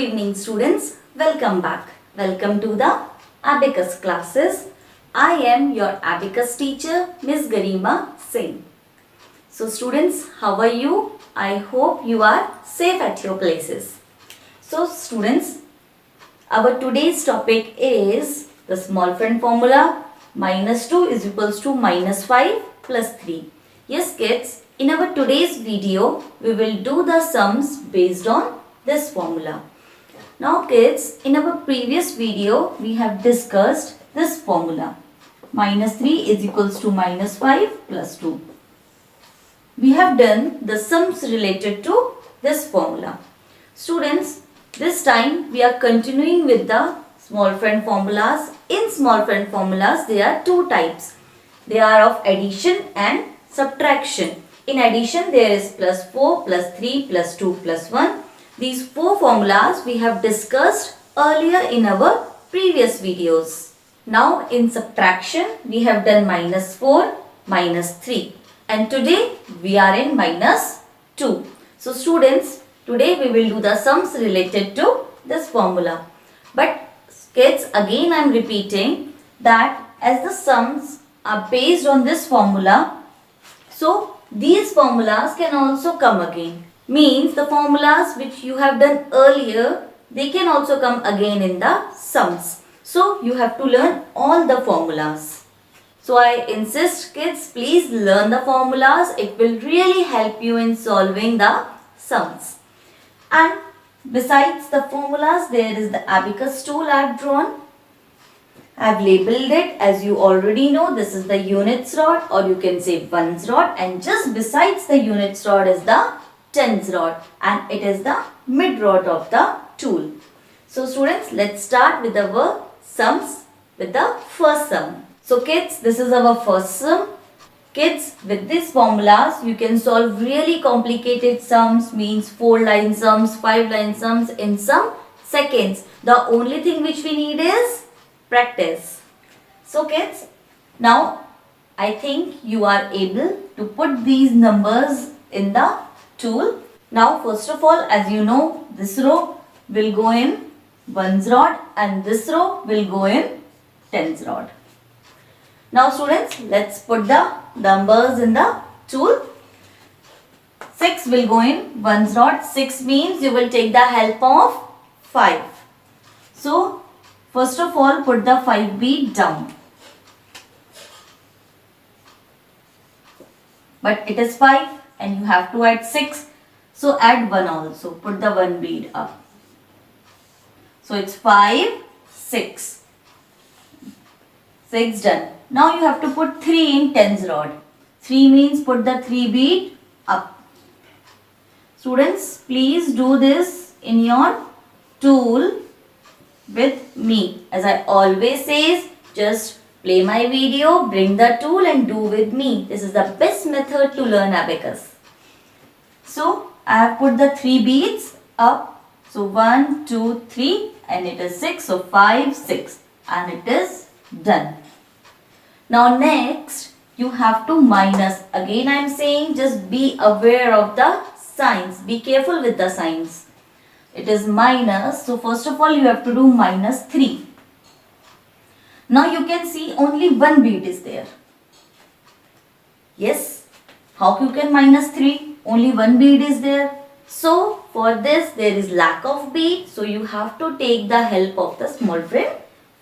evening students, welcome back. Welcome to the Abacus classes. I am your Abacus teacher Miss Garima Singh. So students, how are you? I hope you are safe at your places. So students, our today's topic is the small friend formula. -2 is equals to -5 plus 3. Yes kids, in our today's video, we will do the sums based on this formula. Now kids, in our previous video, we have discussed this formula. -3 is equals to -5 plus 2. We have done the sums related to this formula. Students, this time we are continuing with the small friend formulas. In small friend formulas, there are two types. They are of addition and subtraction. In addition, there is +4, +3, +2, +1. These four formulas we have discussed earlier in our previous videos. Now in subtraction, we have done -4, -3, and today we are in -2. So students, today we will do the sums related to this formula. But kids, again I am repeating that as the sums are based on this formula, so these formulas can also come again. Means the formulas which you have done earlier, they can also come again in the sums. So you have to learn all the formulas. So I insist kids, please learn the formulas. It will really help you in solving the sums. And besides the formulas, there is the abacus tool I have drawn. I have labeled it, as you already know, this is the units rod, or you can say ones rod, and just besides the units rod is the tens rod, and it is the mid rod of the tool. So students, let's start with our sums with the first sum. So kids, this is our first sum. Kids, with these formulas, you can solve really complicated sums, means 4-line sums, 5-line sums in some seconds. The only thing which we need is practice. So kids, now I think you are able to put these numbers in the tool. Now first of all, as you know, this row will go in ones rod and this row will go in tens rod. Now students, let's put the numbers in the tool. 6 will go in ones rod. 6 means you will take the help of 5. So first of all, put the 5 bead down. But it is 5 and you have to add 6. So add 1 also. Put the 1 bead up. So it's 5, 6. 6 done. Now you have to put 3 in tens rod. 3 means put the 3 bead up. Students, please do this in your tool with me. As I always says, just play my video, bring the tool and do with me. This is the best method to learn abacus. So I have put the 3 beads up. So 1, 2, 3 and it is 6. So 5, 6 and it is done. Now next you have to minus. Again I am saying just be aware of the signs. Be careful with the signs. It is minus. So first of all you have to do -3. Now you can see only 1 bead is there. Yes. How you can -3? Only 1 bead is there. So for this there is lack of bead. So you have to take the help of the small friend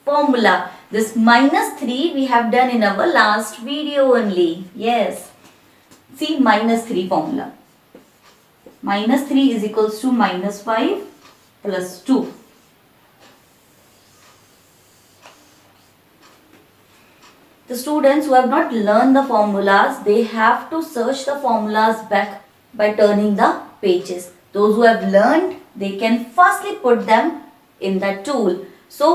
formula. This -3 we have done in our last video only. Yes. See -3 formula. -3 is equals to -5 plus 2. The students who have not learned the formulas, they have to search the formulas back by turning the pages. Those who have learned, they can fastly put them in the tool. So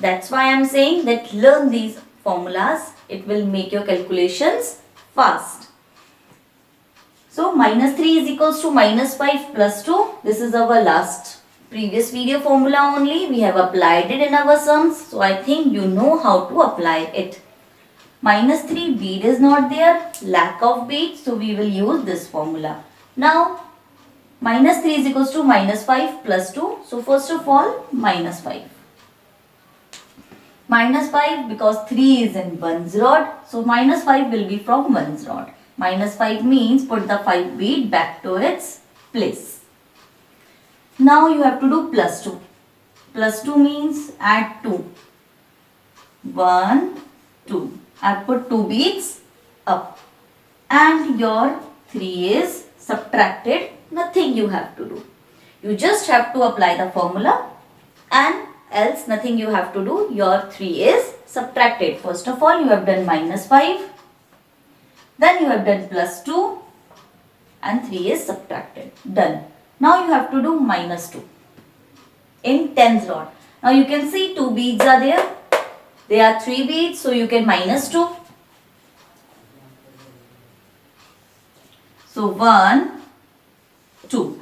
that's why I am saying that learn these formulas. It will make your calculations fast. So -3 is equals to -5 plus 2. This is our last previous video formula only. We have applied it in our sums. So I think you know how to apply it. -3 bead is not there. Lack of bead. So we will use this formula. Now Minus 3 is equals to minus 5 plus 2. So first of all, minus 5. Minus 5 because 3 is in 1's rod. So minus 5 will be from 1's rod. Minus 5 means put the 5 bead back to its place. Now you have to do plus 2. Plus 2 means add 2. 1, 2. I have put 2 beads up. And your 3 is subtracted. Nothing you have to do. You just have to apply the formula and else nothing you have to do. Your 3 is subtracted. First of all, you have done minus 5. Then you have done plus 2 and 3 is subtracted. Done. Now you have to do minus 2 in 10's rod. Now you can see 2 beads are there. There are 3 beads, so you can minus 2. So 1, 2.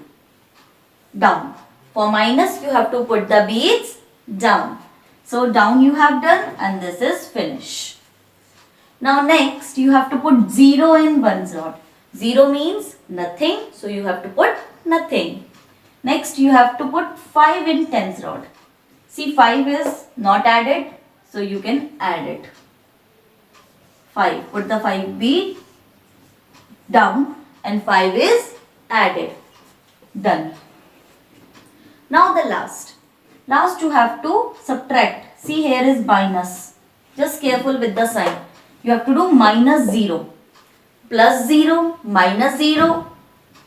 Down. For minus, you have to put the beads down. So down you have done and this is finish. Now next, you have to put 0 in 1's rod. 0 means nothing, so you have to put nothing. Next, you have to put 5 in 10's rod. See, 5 is not added, so you can add it. 5. Put the 5 bead down and 5 is added. Done. Now the last. Last you have to subtract. See, here is minus. Just careful with the sign. You have to do minus 0. Plus 0, minus 0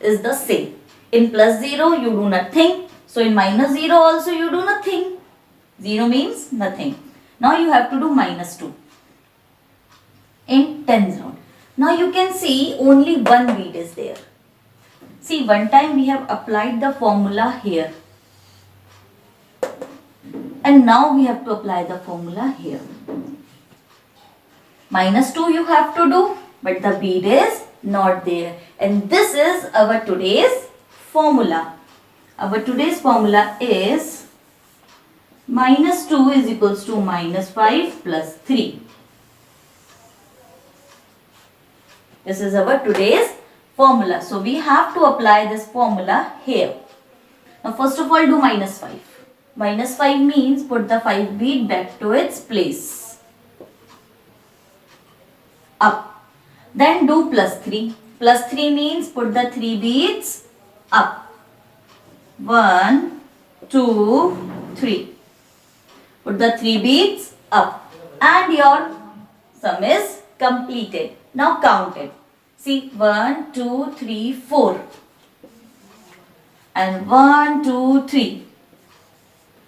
is the same. In plus 0 you do nothing. So in minus 0 also you do nothing. 0 means nothing. Now you have to do minus 2 in 10's rod. Now you can see only one bead is there. See, one time we have applied the formula here. And now we have to apply the formula here. Minus 2 you have to do, but the bead is not there. And this is our today's formula. Our today's formula is minus 2 is equals to minus 5 plus 3. This is our today's formula. So we have to apply this formula here. Now first of all do minus 5. Minus 5 means put the 5 bead back to its place. Up. Then do plus 3. Plus 3 means put the 3 beads up. 1, 2, 3. Put the 3 beads up. And your sum is completed. Now count it. See, 1, 2, 3, 4. And 1, 2, 3.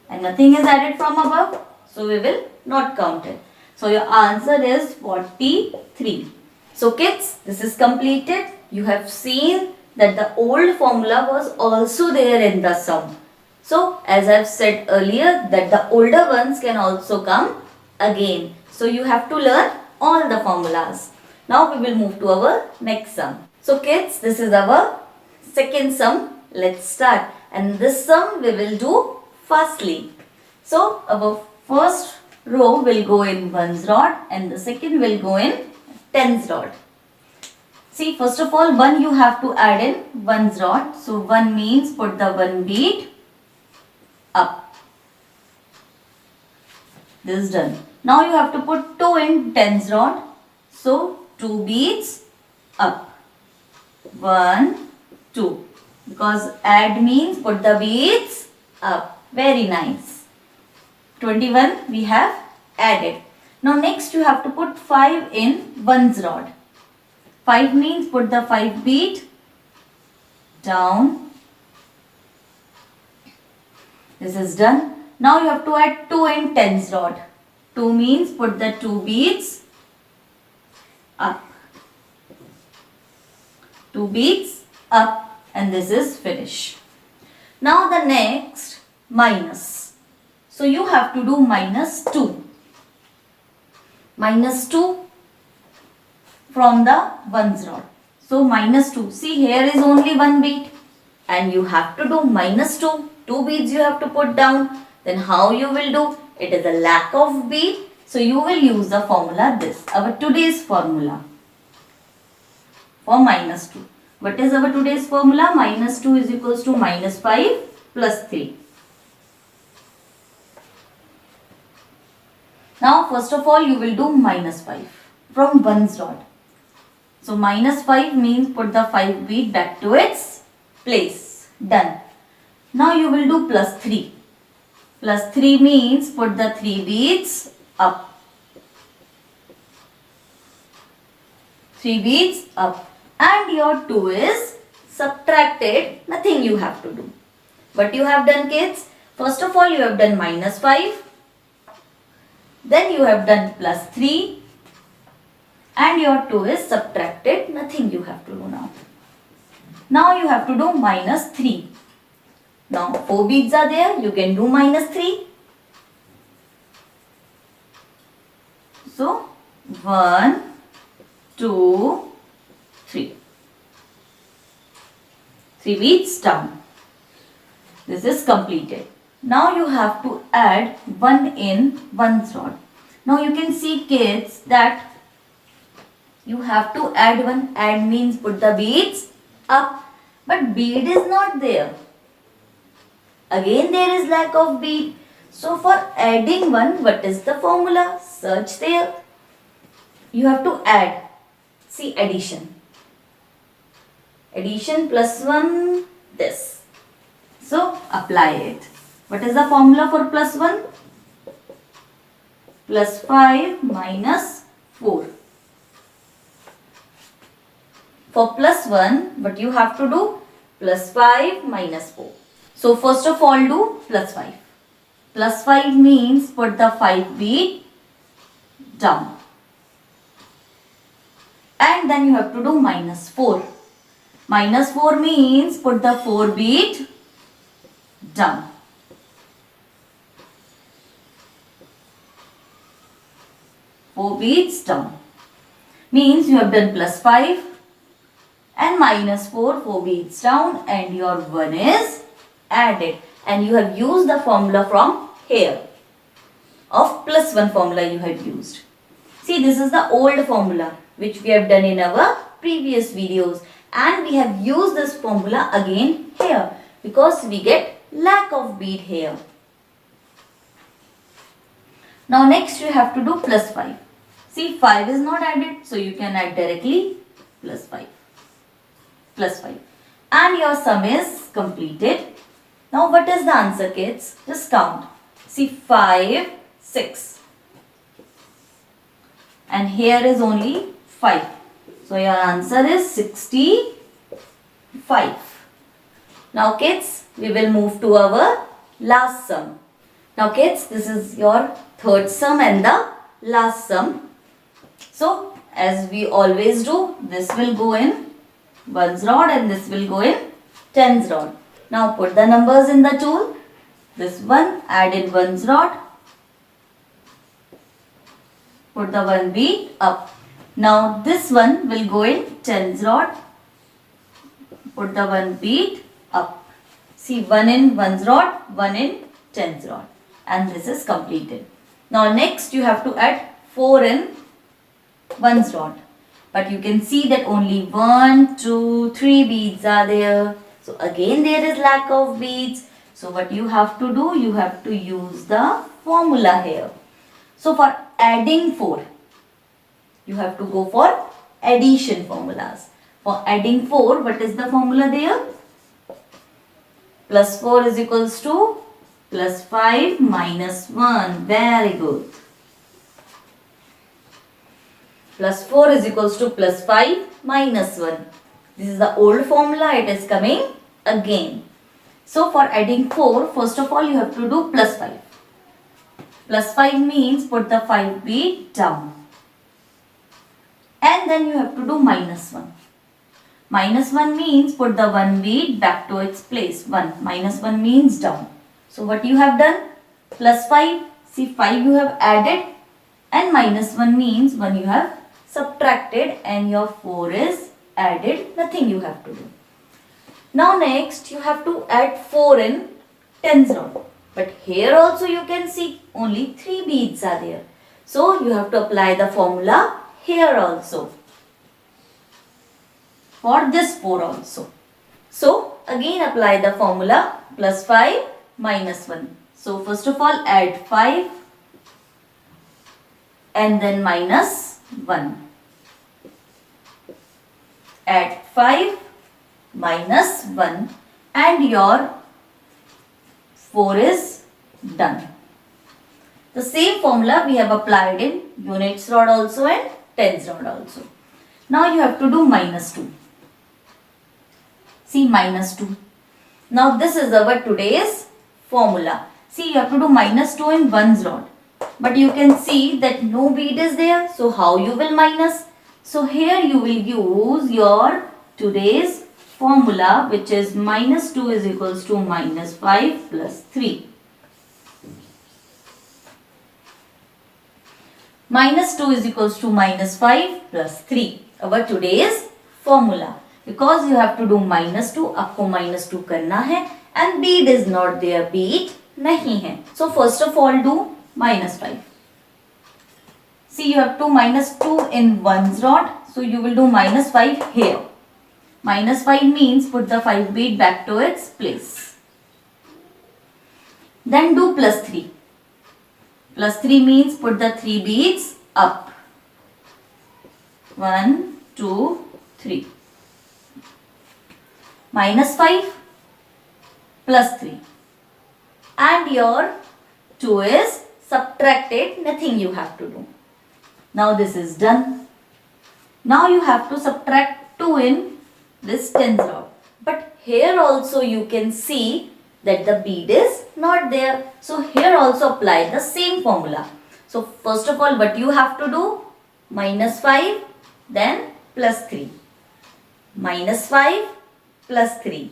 And nothing is added from above. So we will not count it. So your answer is 43. So kids, this is completed. You have seen that the old formula was also there in the sum. So as I have said earlier that the older ones can also come again. So you have to learn all the formulas. Now we will move to our next sum. So kids, this is our second sum. Let's start. And this sum we will do firstly. So our first row will go in 1's rod and the second will go in 10's rod. See, first of all 1 you have to add in 1's rod. So 1 means put the 1 bead up. This is done. Now you have to put 2 in 10's rod. So 2 beads up. 1, 2. Because add means put the beads up. Very nice. 21 we have added. Now next you have to put 5 in 1's rod. 5 means put the 5 bead down. This is done. Now you have to add 2 in 10's rod. 2 means put the 2 beads up. 2 beads up and this is finish. Now the next minus. So you have to do minus 2. Minus 2 from the 1's rod. So minus 2. See, here is only 1 bead and you have to do minus 2. 2 beads you have to put down. Then how you will do? It is a lack of bead. So you will use the formula this. Our today's formula for minus 2. What is our today's formula? Minus 2 is equals to minus 5 plus 3. Now first of all you will do minus 5 from 1's rod. So minus 5 means put the 5 bead back to its place. Done. Now you will do plus 3. Plus 3 means put the 3 beads up. 3 beads up. And your 2 is subtracted. Nothing you have to do. What you have done, kids? First of all you have done minus 5. Then you have done plus 3. And your 2 is subtracted. Nothing you have to do now. Now you have to do minus 3. Now 4 beads are there. You can do minus 3. So 1, 2, 3. 3 beads down. This is completed. Now you have to add 1 in 1's rod. Now you can see, kids, that you have to add 1. Add means put the beads up. But bead is not there. Again there is lack of bead. So for adding 1, what is the formula? Search there. You have to add. See, addition. Addition plus 1, this. So apply it. What is the formula for plus 1? Plus 5 minus 4. For plus 1, what you have to do? Plus 5 minus 4. So first of all do plus 5. Plus 5 means put the 5 bead down. And then you have to do minus 4. Minus 4 means put the 4 bead down. Four beads down. Means you have done plus 5 and minus 4, 4 beads down, and your 1 is added. And you have used the formula from here. Of plus 1 formula you have used. See, this is the old formula which we have done in our previous videos. And we have used this formula again here. Because we get lack of bead here. Now next you have to do plus 5. See, 5 is not added, so you can add directly plus 5. Plus 5. And your sum is completed. Now what is the answer, kids? Just count. See, 5, 6. And here is only 5. So your answer is 65. Now kids, we will move to our last sum. Now kids, this is your third sum and the last sum. So as we always do, this will go in 1's rod and this will go in 10's rod. Now put the numbers in the tool. This one add in 1's rod. Put the 1 bead up. Now this one will go in 10's rod. Put the 1 bead up. See, 1 in 1's rod, 1 in 10's rod. And this is completed. Now next you have to add 4 in 1's rod. But you can see that only 1, 2, 3 beads are there. So again there is lack of beads. So what you have to do? You have to use the formula here. So for adding 4, you have to go for addition formulas. For adding 4, what is the formula there? Plus 4 is equals to plus 5 minus 1. Very good. Plus 4 is equals to plus 5 minus 1. This is the old formula. It is coming again. So for adding 4, first of all you have to do plus 5. Plus 5 means put the 5 bead down. And then you have to do minus 1. Minus 1 means put the 1 bead back to its place. 1. Minus 1 means down. So what you have done? Plus 5. See, 5 you have added. And minus 1 means 1 you have subtracted. And your 4 is added. Nothing you have to do. Now next you have to add 4 in 10's rod. But here also you can see only 3 beads are there. So you have to apply the formula here also. for this 4 also. So again apply the formula plus 5 minus 1. So first of all add 5 and then minus 1. Add 5 minus 1 and your 4 is done. The same formula we have applied in units rod also and tens rod also. Now you have to do minus 2. See minus 2. Now this is our today's formula. See you have to do minus 2 in ones rod. But you can see that no bead is there. So how you will minus? So here you will use your today's formula, which is minus 2 is equals to minus 5 plus 3. Minus 2 is equals to minus 5 plus 3. Our today's formula. Because you have to do minus 2, आपको minus 2 करना है and bead is not there, bead नहीं है. So first of all do minus 5. See you have to minus 2 in ones rod. So you will do minus 5 here. Minus 5 means put the 5 bead back to its place. Then do plus 3. Plus 3 means put the 3 beads up. 1, 2, 3. Minus 5 plus 3. And your 2 is subtracted. Nothing you have to do. Now this is done. Now you have to subtract 2 in this tens rod. But here also you can see that the bead is not there. So here also apply the same formula. So first of all what you have to do? Minus 5 then plus 3. Minus 5 plus 3.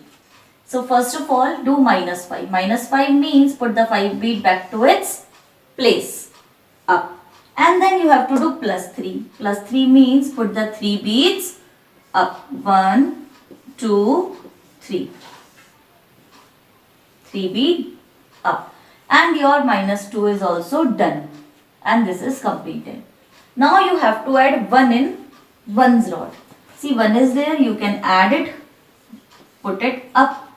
So first of all do minus 5. Minus 5 means put the 5 bead back to its place. Up. And then you have to do plus 3. Plus 3 means put the 3 beads up. 1, 2, 3. 3 bead up. And your minus 2 is also done. And this is completed. Now you have to add 1 in ones rod. See 1 is there. You can add it. Put it up.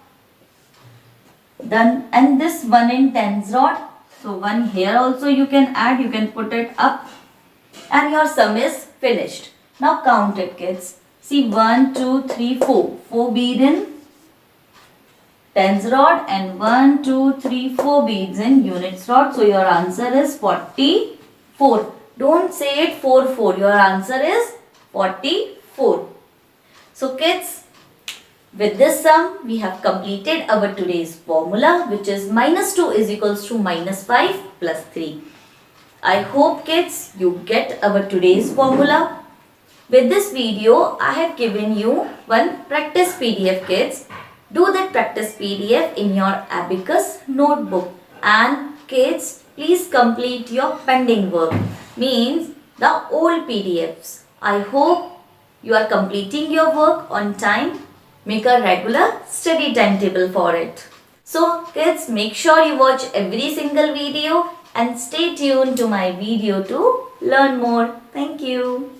Done. And this 1 in tens rod. So 1 here also you can add. You can put it up. And your sum is finished. Now count it kids. See 1, 2, 3, 4. 4 bead in tens rod and 1, 2, 3, 4 beads in units rod. So your answer is 44. Don't say it 4, 4. Your answer is 44. So kids, with this sum we have completed our today's formula, which is minus 2 is equals to minus 5 plus 3. I hope kids you get our today's formula. With this video I have given you one practice PDF kids. Do that practice PDF in your Abacus notebook. And kids, please complete your pending work. Means the old PDFs. I hope you are completing your work on time. Make a regular study timetable for it. So kids, make sure you watch every single video and stay tuned to my video to learn more. Thank you.